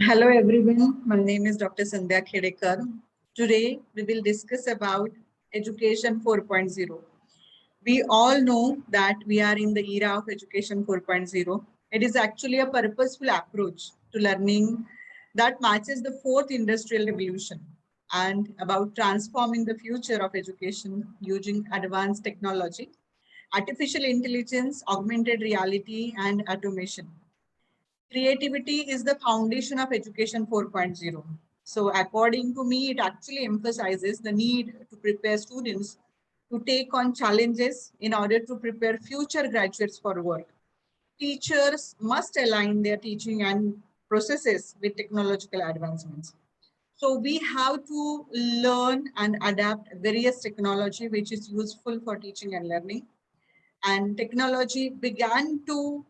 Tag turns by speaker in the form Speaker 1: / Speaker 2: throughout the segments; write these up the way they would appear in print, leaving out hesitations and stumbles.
Speaker 1: Hello everyone, my name is Dr. Sandhya Khedekar. Today we will discuss about Education 4.0. We all know that we are in the era of Education 4.0. It is actually a purposeful approach to learning that matches the fourth industrial revolution and about transforming the future of education using advanced technology, artificial intelligence, augmented reality, and automation. Creativity is the foundation of Education 4.0. So according to me, it actually emphasizes the need to prepare students to take on challenges in order to prepare future graduates for work. Teachers must align their teaching and processes with technological advancements. So we have to learn and adapt various technology which is useful for teaching and learning. And technology began to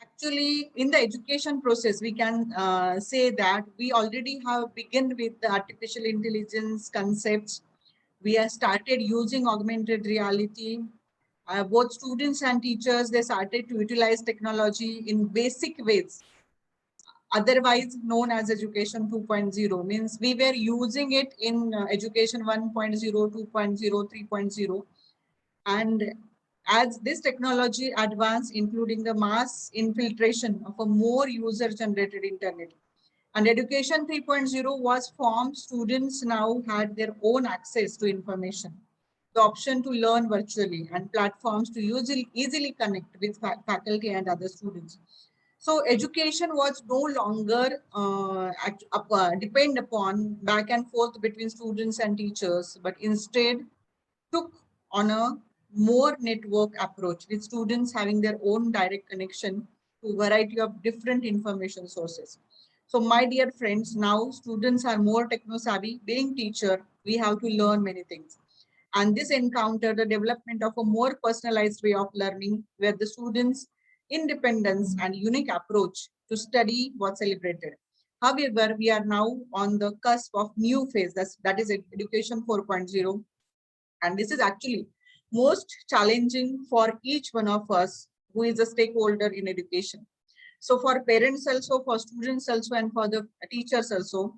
Speaker 1: actually in the education process, we can say that we already have begun with the artificial intelligence concepts. We have started using augmented reality. Both students and teachers, they started to utilize technology in basic ways, otherwise known as education 2.0. Means we were using it in education 1.0, 2.0, 3.0. And as this technology advanced, including the mass infiltration of a more user-generated internet, and Education 3.0 was formed, students now had their own access to information, the option to learn virtually, and platforms to easily connect with faculty and other students. So education was no longer depend upon back and forth between students and teachers, but instead took on a more network approach with students having their own direct connection to a variety of different information sources. So my dear friends, now students are more techno savvy. Being teacher, we have to learn many things. And this encountered the development of a more personalized way of learning where the students' independence and unique approach to study was celebrated. However, we are now on the cusp of new phase, that is Education 4.0, and this is actually most challenging for each one of us who is a stakeholder in education. So for parents also, for students also, and for the teachers also,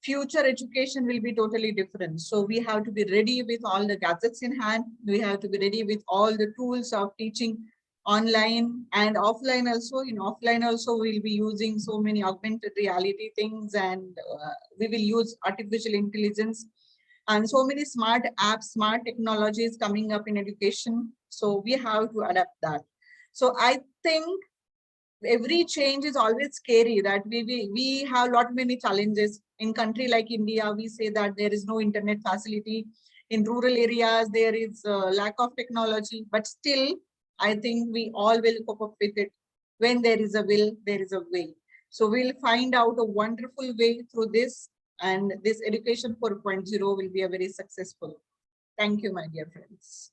Speaker 1: future education will be totally different. So we have to be ready with all the gadgets in hand. We have to be ready with all the tools of teaching online and offline also. In offline also, we'll be using so many augmented reality things, and we will use artificial intelligence and so many smart apps, smart technologies coming up in education. So we have to adapt that. So I think every change is always scary, that we have lot many challenges. In country like India, we say that there is no internet facility. In rural areas, there is a lack of technology, but still, I think we all will cope up with it. When there is a will, there is a way. So we'll find out a wonderful way through this, and this Education 4.0 will be a very successful. Thank you, my dear friends.